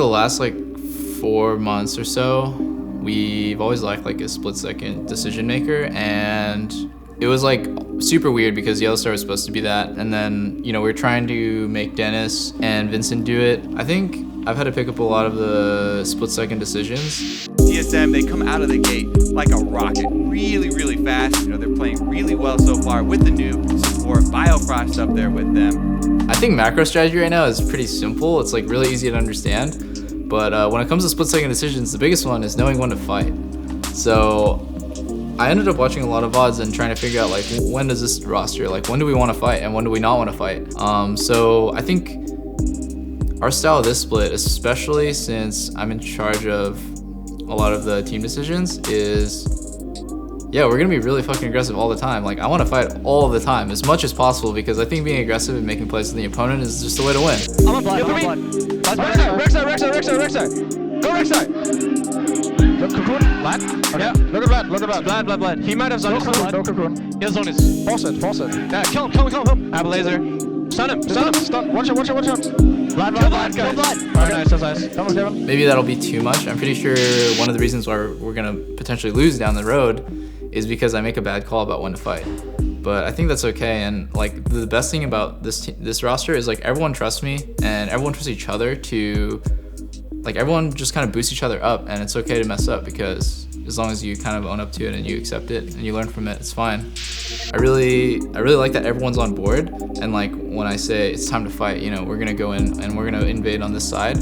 the last like 4 months or so, we've always lacked like a split-second decision maker, and it was like super weird because Yellowstar was supposed to be that, and then we were trying to make Dennis and Vincent do it. I think I've had to pick up a lot of the split-second decisions. TSM, they come out of the gate like a rocket, really fast. They're playing really well so far with the new support. Biofrost up there with them. I think macro strategy right now is pretty simple. It's like really easy to understand. But when it comes to split-second decisions, the biggest one is knowing when to fight. So I ended up watching a lot of VODs and trying to figure out like when does this roster, like when do we want to fight and when do we not want to fight. So I think our style of this split, especially since I'm in charge of a lot of the team decisions, is we're gonna be really fucking aggressive all the time. Like I want to fight all the time as much as possible because I think being aggressive and making plays with the opponent is just the way to win. I'm a blind. Rek'Sai. Go Rek'Sai. Look Cocoon. Blind. Okay. Yeah. Look at Blind. He might have zoned his no Cocoon. He'll zone his. Force it. Yeah, kill him. I have a laser. Stun him. Stun. Watch out. Blind, guys. Alright, nice. Come on, Kevin. Maybe that'll be too much. I'm pretty sure one of the reasons why we're gonna potentially lose down the road is because I make a bad call about when to fight. But I think that's okay, and like the best thing about this roster is like everyone trusts me and everyone trusts each other to like everyone just kind of boosts each other up, and it's okay to mess up because as long as you kind of own up to it and you accept it and you learn from it, it's fine. I really like that everyone's on board, and like when I say it's time to fight, we're gonna go in and we're gonna invade on this side,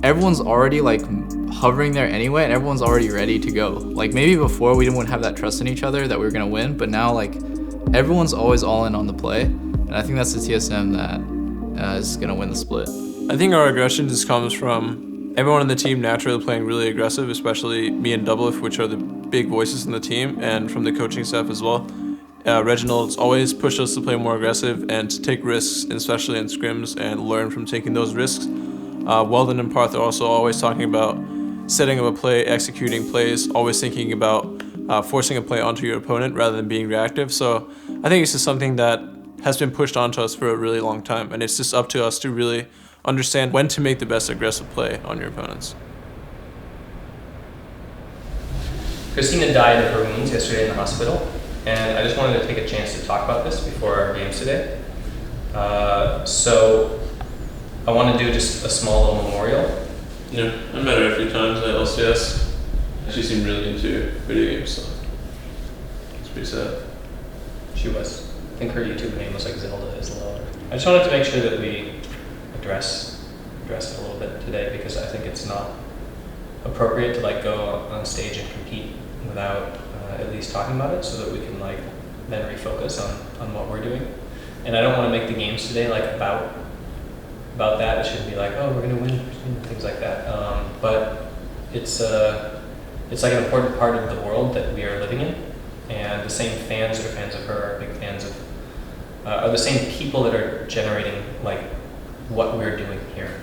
everyone's already like hovering there anyway, and everyone's already ready to go. Like maybe before we didn't have that trust in each other that we were gonna win, but now like everyone's always all in on the play, and I think that's the TSM that is gonna win the split. I think our aggression just comes from everyone on the team naturally playing really aggressive, especially me and Doublelift, which are the big voices in the team, and from the coaching staff as well. Reginald's always pushed us to play more aggressive and to take risks, especially in scrims, and learn from taking those risks. Weldon and Parth are also always talking about setting up a play, executing plays, always thinking about forcing a play onto your opponent rather than being reactive. So I think it's just something that has been pushed onto us for a really long time, and it's just up to us to really understand when to make the best aggressive play on your opponents. Christina died of her wounds yesterday in the hospital, and I just wanted to take a chance to talk about this before our games today. So I want to do just a small little memorial. Yeah, I met her a few times at LCS. She seemed really into video games, so it's pretty sad. She was. I think her YouTube name was like Zelda is Low. I just wanted to make sure that we address it a little bit today, because I think it's not appropriate to like go on stage and compete without at least talking about it, so that we can like then refocus on what we're doing. And I don't want to make the games today like about that. It shouldn't be like, oh, we're gonna win, things like that. But it's like an important part of the world that we are living in, and the same fans that are fans of her are big fans of are the same people that are generating like what we're doing here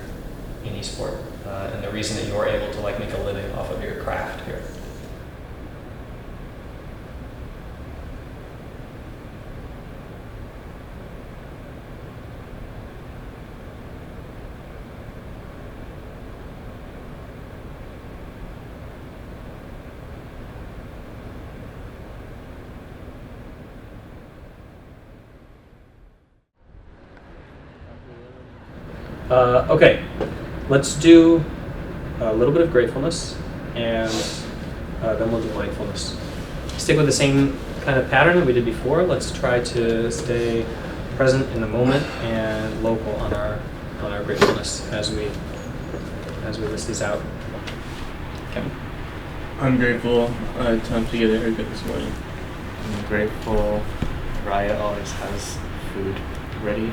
in esport, and the reason that you're able to like make a living off of your craft here. Okay, let's do a little bit of gratefulness, and then we'll do mindfulness. Stick with the same kind of pattern that we did before. Let's try to stay present in the moment and local on our gratefulness as we list these out. Kevin? I'm grateful I had time to get a haircut this morning. I'm grateful Raya always has food ready,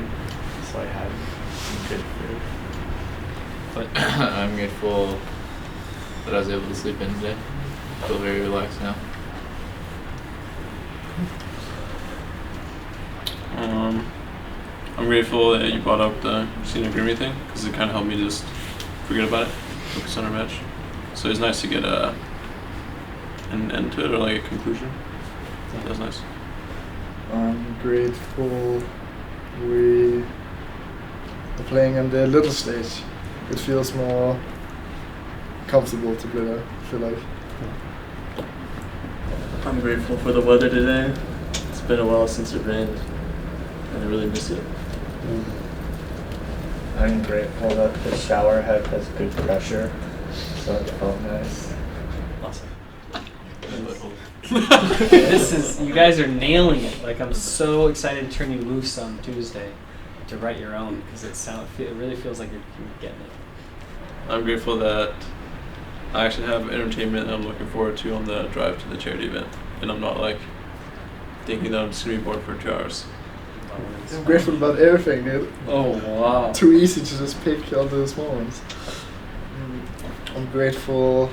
so I had some good food. But I'm grateful that I was able to sleep in today. I feel very relaxed now. I'm grateful that you brought up the senior Grimmy thing, because it kind of helped me just forget about it, focus on our match. So it's nice to get an end to it, or like a conclusion. That was nice. I'm grateful we are playing on the little stage. It feels more comfortable to play there, I feel like. I'm grateful for the weather today. It's been a while since it rained, and I really miss it. I'm grateful that the shower head has good pressure, so it felt nice. Awesome. You guys are nailing it. Like, I'm so excited to turn you loose on Tuesday to write your own, because it really feels like you're getting it. I'm grateful that I actually have entertainment that I'm looking forward to on the drive to the charity event, and I'm not like thinking that I'm just gonna be bored for 2 hours. I'm grateful about everything, dude. Oh, wow. Too easy to just pick all the small ones. I'm grateful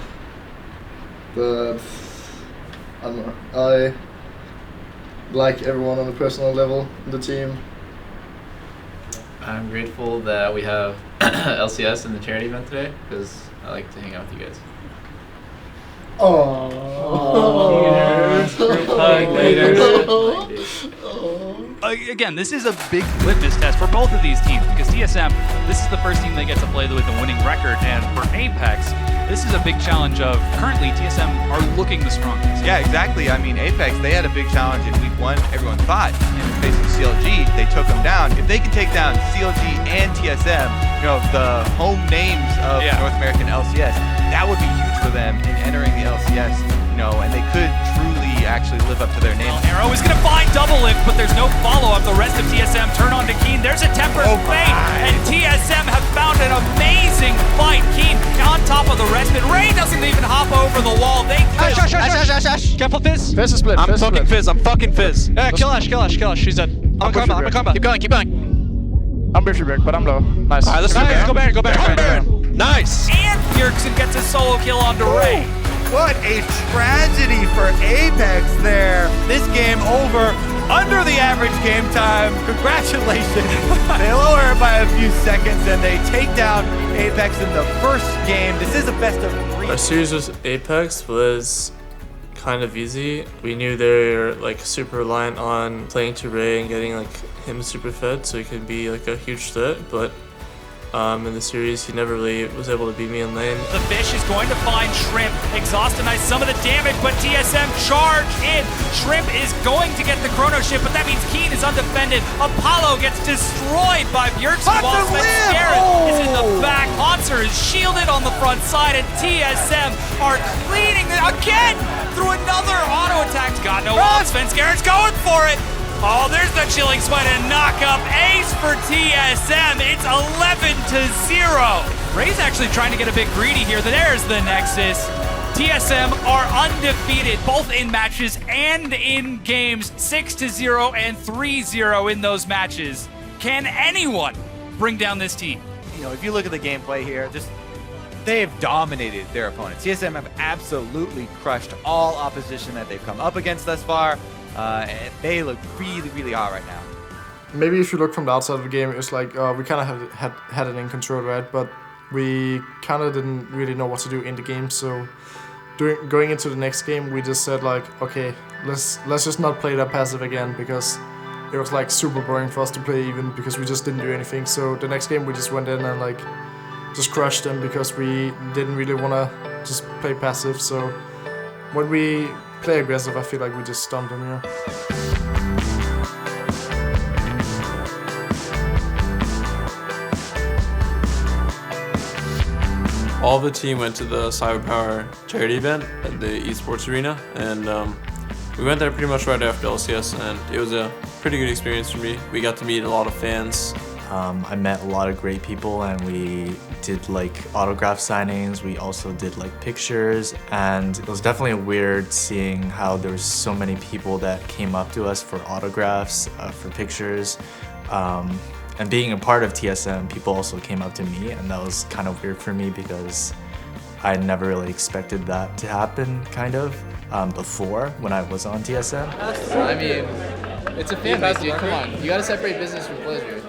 that, I don't know, I like everyone on a personal level in the team. I'm grateful that we have LCS in the charity event today because I like to hang out with you guys. Oh, again, this is a big litmus test for both of these teams because TSM, this is the first team they get to play with a winning record, and for Apex, this is a big challenge of currently TSM are looking the strongest. Yeah, exactly. I mean, Apex, they had a big challenge in week 1. Everyone thought, and facing CLG, they took them down. If they can take down CLG and TSM, you know, the home names of North American LCS, that would be huge for them in entering the LCS, you know, and they could truly actually live up to their name. Arrow is going to find double lift, but there's no follow-up. The rest of TSM turn on to Keen. There's a tempered fate, and TSM have found an amazing fight. Keen on top of the rest, but Ray doesn't even hop over the wall. They Ash. Careful, Fizz. Fizz is split. I'm fucking Fizz. I'm fucking Fizz. kill Ash. She's dead. I'm a combat. Keep going. I'm briefly break, but I'm low. Nice. Alright, let's go Baron. Nice. And Bjergsen gets a solo kill onto Ray. What a tragedy for Apex there. This game over under the average game time. Congratulations. They lower it by a few seconds and they take down Apex in the first game. This is a best of 3. Our series with Apex was kind of easy. We knew they were like super reliant on playing to Ray and getting like him super fed so he could be like a huge threat, but in the series, he never really was able to beat me in lane. The Fish is going to find Shrimp, exhaustinize some of the damage, but TSM charge in. Shrimp is going to get the chrono ship, but that means Keen is undefended. Apollo gets destroyed by Bjergsen while Svenskeren is in the back. Hanser is shielded on the front side, and TSM are cleaning it again through another auto attack. Got no ult. Svenskeren's going for it. Oh, there's the chilling sweat and knock up ace for TSM. It's 11-0. Ray's actually trying to get a bit greedy here. There's the Nexus. TSM are undefeated both in matches and in games. 6-0 and 3-0 in those matches. Can anyone bring down this team? You know, if you look at the gameplay here, they have dominated their opponents. TSM have absolutely crushed all opposition that they've come up against thus far. And they look really, really hot right now. Maybe if you look from the outside of the game, it's like we kind of had it in control, right? But we kind of didn't really know what to do in the game. So going into the next game, we just said like, okay, let's just not play that passive again, because it was like super boring for us to play even because we just didn't do anything. So the next game we just went in and like just crushed them because we didn't really want to just play passive. So when we play aggressive, I feel like we just stunned them here. All of the team went to the Cyberpower charity event at the esports arena, and we went there pretty much right after LCS, and it was a pretty good experience for me. We got to meet a lot of fans. I met a lot of great people, and we did like autograph signings. We also did like pictures, and it was definitely weird seeing how there was so many people that came up to us for autographs, for pictures. And being a part of TSM, people also came up to me, and that was kind of weird for me because I never really expected that to happen, kind of, before when I was on TSM. I mean, it's a fan base, dude. Come on, you gotta separate business from pleasure.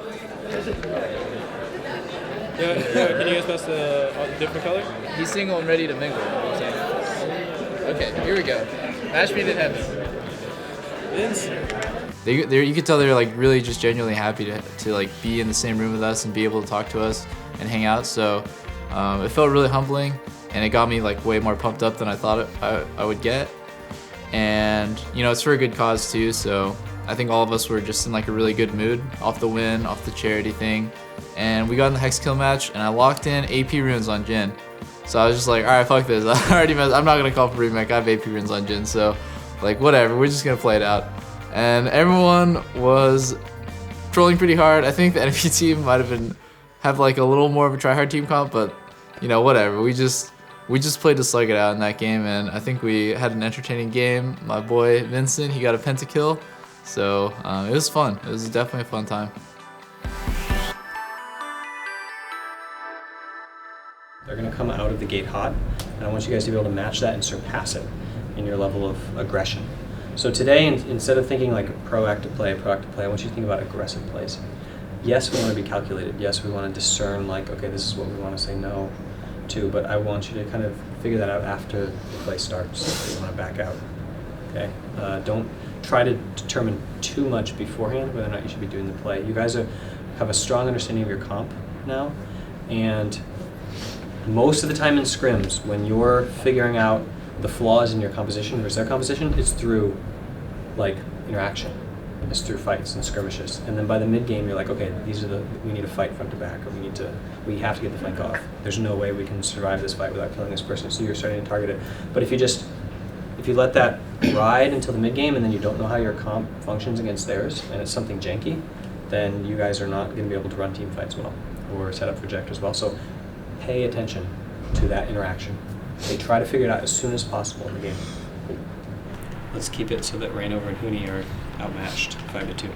Yeah, can you guys pass the different color? He's single and ready to mingle. You know what I'm saying? Okay, here we go. Match made in heaven. You could tell they're like really just genuinely happy to like be in the same room with us and be able to talk to us and hang out. So it felt really humbling. and it got me like way more pumped up than I thought I would get. And you know, it's for a good cause too, so I think all of us were just in like a really good mood off the win, off the charity thing. And we got in the Hex kill match, and I locked in AP runes on Jhin. So I was just like, alright, fuck this. I already messed. I'm not gonna call for remake. I have AP runes on Jhin, so like whatever. We're just gonna play it out. And everyone was trolling pretty hard. I think the enemy team might have like a little more of a tryhard team comp, but you know, whatever. We just played to slug it out in that game, and I think we had an entertaining game. My boy Vincent, he got a pentakill, so it was fun. It was definitely a fun time. They're going to come out of the gate hot, and I want you guys to be able to match that and surpass it in your level of aggression. So today, instead of thinking like proactive play, I want you to think about aggressive plays. Yes, we want to be calculated. Yes, we want to discern like, okay, this is what we want to say no to, but I want you to kind of figure that out after the play starts. So you want to back out, okay? Don't try to determine too much beforehand whether or not you should be doing the play. You guys have a strong understanding of your comp now, and most of the time in scrims, when you're figuring out the flaws in your composition versus their composition, it's through like interaction. It's through fights and skirmishes. And then by the mid game, you're like, okay, we need to fight front to back, or we have to get the flank off. There's no way we can survive this fight without killing this person. So you're starting to target it. But if you let that ride until the mid game, and then you don't know how your comp functions against theirs, and it's something janky, then you guys are not going to be able to run team fights well or set up projectors well. So pay attention to that interaction. They try to figure it out as soon as possible in the game. Let's keep it so that Reignover and Huni are outmatched 5-2.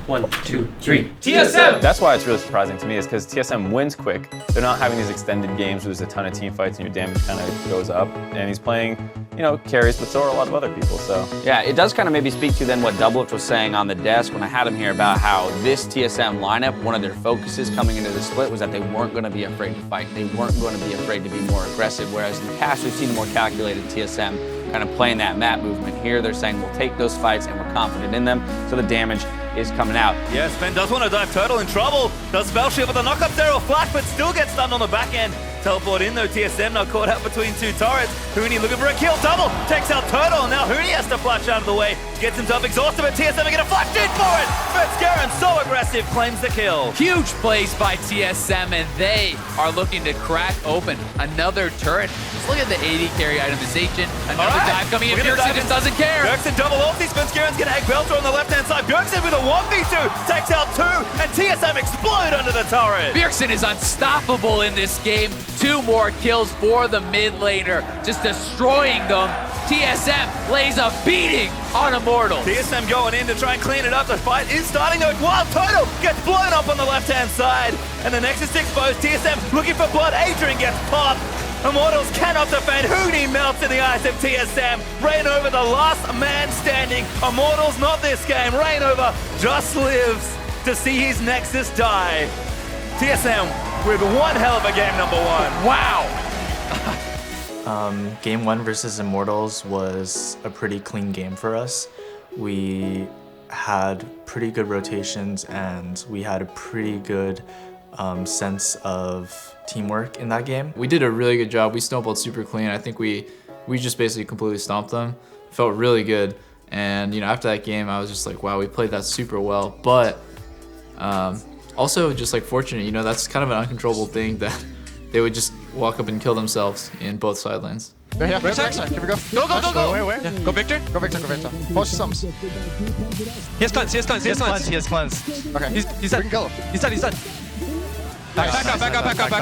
1, 2, 3. TSM! That's why it's really surprising to me, is because TSM wins quick. They're not having these extended games where there's a ton of team fights and your damage kind of goes up. And he's playing, you know, carries, but so are a lot of other people, so. Yeah, it does kind of maybe speak to then what Doublelift was saying on the desk when I had him here about how this TSM lineup, one of their focuses coming into the split was that they weren't going to be afraid to fight. They weren't going to be afraid to be more aggressive, whereas in the past we've seen a more calculated TSM kind of playing that map movement. Here they're saying we'll take those fights and we're confident in them, so the damage is coming out. Yeah, Sven does want to dive Turtle in trouble. Does spell shield with a knock up there or flash, but still gets stunned on the back end. Teleport in though, TSM now caught out between two turrets. Huni looking for a kill, Double takes out Turtle. Now Huni has to flash out of the way. Gets himself exhausted, but TSM are gonna flash in for it. Fitzgerald, so aggressive, claims the kill. Huge plays by TSM, and they are looking to crack open another turret. Just look at the 80 carry itemization. Another dive coming in. Bjergsen just doesn't care. Bjergsen double ulti. Fitzgerald's gonna egg Belter on the left-hand side. Bjergsen with a 1v2, takes out 2, and TSM explode under the turret. Bjergsen is unstoppable in this game. 2 more kills for the mid laner, just destroying them. TSM lays a beating on Immortals. TSM going in to try and clean it up. The fight is starting though. Wild Total gets blown up on the left-hand side, and the Nexus exposed. TSM looking for blood. Adrian gets popped. Immortals cannot defend. Huni melts in the eyes of TSM. Reignover, the last man standing. Immortals not this game. Reignover just lives to see his Nexus die. TSM with one hell of a game number 1. Wow. Game 1 versus Immortals was a pretty clean game for us. We had pretty good rotations, and we had a pretty good sense of teamwork in that game. We did a really good job. We snowballed super clean. I think we just basically completely stomped them. Felt really good. And you know, after that game, I was just like, wow, we played that super well. But also just like fortunate, you know, that's kind of an uncontrollable thing that they would just walk up and kill themselves in both side lanes. We're here. Here we go. Go, go, go, go. Where? Yeah. Go Victor. Go Victor. Pause your sums. He has cleanse. Okay. He's dead. He's dead. Back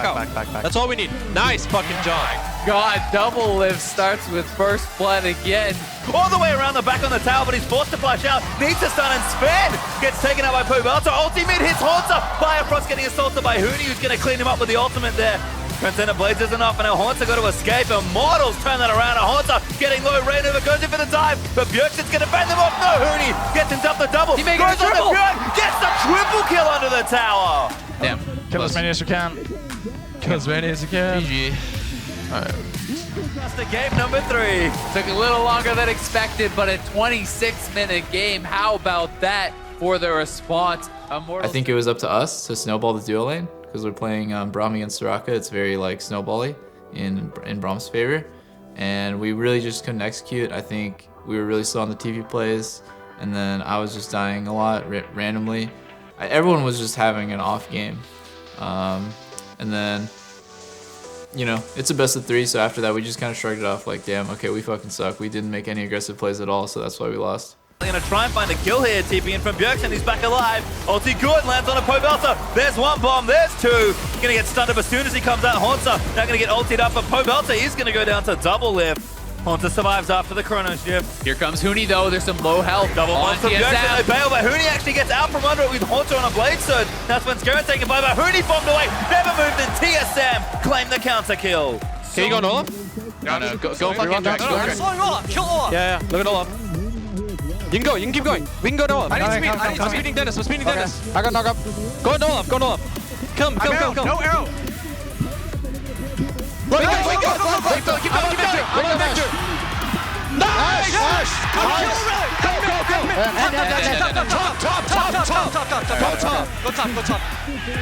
out. That's all we need. Nice fucking job. God, Doublelift starts with first blood again. All the way around the back on the tower, but he's forced to flash out. Needs to stun, and Sven gets taken out by Pobelter. Ultimate hits Haunter. Firefrost getting assaulted by Huni, who's going to clean him up with the ultimate there. Transcendent Blades isn't enough, and now Haunter got to escape. Immortals turn that around. Haunter getting low. Reignover goes in for the dive, but Bjergsen's going to bend them off. No, Huni gets himself the double. He makes a triple. Gets the triple kill under the tower. Damn. Kill as many as you can. GG. Just a game number 3. Took a little longer than expected, but a 26-minute game. How about that for the response? I think it was up to us to snowball the duo lane, because we're playing Braum against Soraka. It's very like snowbally in Braum's favor, and we really just couldn't execute. I think we were really slow on the TP plays, and then I was just dying a lot randomly. Everyone was just having an off game, and then, you know, it's a best of 3, so after that we just kind of shrugged it off like, damn, okay, we fucking suck. We didn't make any aggressive plays at all, so that's why we lost. They're gonna try and find a kill here, TP in from Bjergsen, he's back alive. Ulti good, lands on a Pobelter. There's one bomb, there's 2. Gonna get stunned up as soon as he comes out. Haunter now gonna get ultied up, but Pobelter is gonna go down to double lift. Haunter survives after the chrono shift. Here comes Huni though, there's some low health. Double on bomb from Bjergsen, they TSM. bail, but Huni actually gets out from under it with Haunter on a blade surge. That's when Scarin taken by, but Huni bombed away. Never moved in. TSM claim the counter kill. Can you go Olaf? No, go fucking Drax, go Drax. Kill Olaf. Yeah, look at Olaf. You can go, you can keep going. We can go to Olaf. I'm speeding Dennis, I'm speeding Dennis. I got knock up. Go to Olaf, go to Olaf. Kill him. No arrow. Go. Keep going. Nice! Go! Top.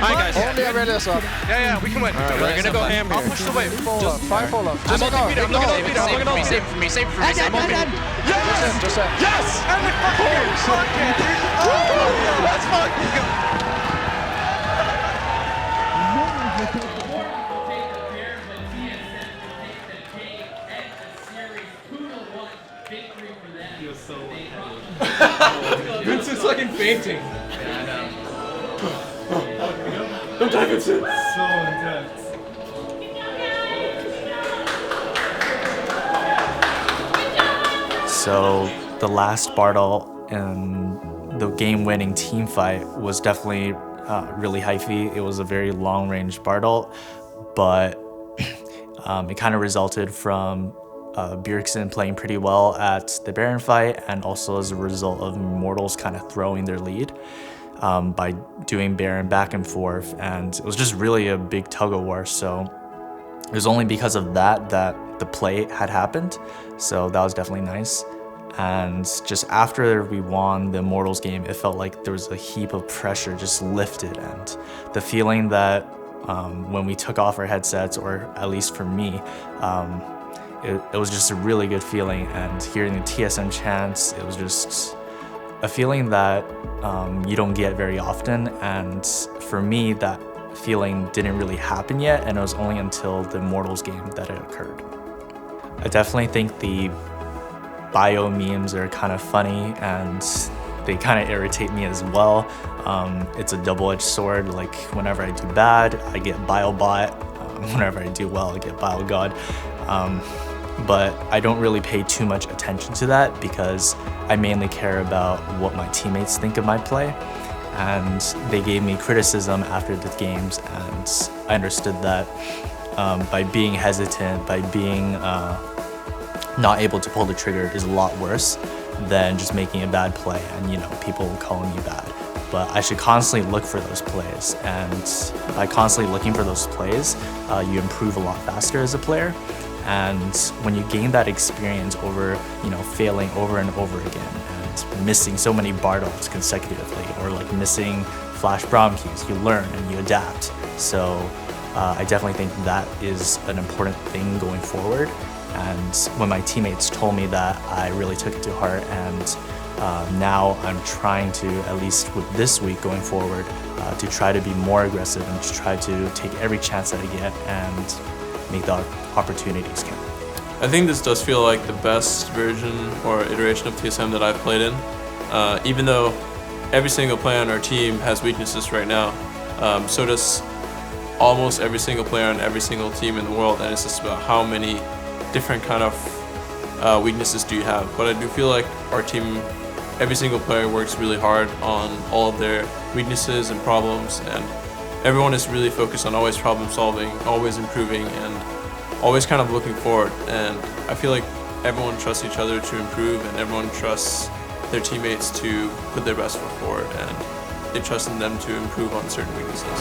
Alright guys. Only a release up. Yeah, we can win. We're gonna go ham here. I'll push the wave. 5 fall off. I'm looking at ulti. Save for me. I'm open. Yes! And we fucking suck it, dude. Let's fucking go. Vincent's fucking fainting. Yeah, I know. Don't die, Vincent. So intense. So the last Bartle in the game-winning team fight was definitely really hyphy. It was a very long-range Bartle, but it kind of resulted from Bjergsen playing pretty well at the Baron fight, and also as a result of Immortals kind of throwing their lead by doing Baron back and forth, and it was just really a big tug-of-war. So it was only because of that the play had happened, so that was definitely nice. And just after we won the Immortals game, it felt like there was a heap of pressure just lifted, and the feeling that when we took off our headsets, or at least for me, it was just a really good feeling. And hearing the TSM chants, it was just a feeling that you don't get very often, and for me that feeling didn't really happen yet, and it was only until the Immortals game that it occurred. I definitely think the bio memes are kind of funny, and they kind of irritate me as well. It's a double-edged sword. Like, whenever I do bad, I get bio bot. Whenever I do well, I get bio god. But I don't really pay too much attention to that, because I mainly care about what my teammates think of my play. And they gave me criticism after the games, and I understood that by being hesitant, by being not able to pull the trigger is a lot worse than just making a bad play and, you know, people calling you bad. But I should constantly look for those plays, and by constantly looking for those plays, you improve a lot faster as a player. And when you gain that experience over, you know, failing over and over again and missing so many Bartles consecutively, or like missing flash Braum keys, you learn and you adapt. So I definitely think that is an important thing going forward. And when my teammates told me that, I really took it to heart, and now I'm trying to, at least with this week going forward, to try to be more aggressive and to try to take every chance that I get and make the opportunities count. I think this does feel like the best version or iteration of TSM that I've played in. Even though every single player on our team has weaknesses right now, so does almost every single player on every single team in the world, and it's just about how many different kind of weaknesses do you have. But I do feel like our team, every single player works really hard on all of their weaknesses and problems, and everyone is really focused on always problem solving, always improving, and always kind of looking forward. And I feel like everyone trusts each other to improve, and everyone trusts their teammates to put their best foot forward, and they trust in them to improve on certain weaknesses.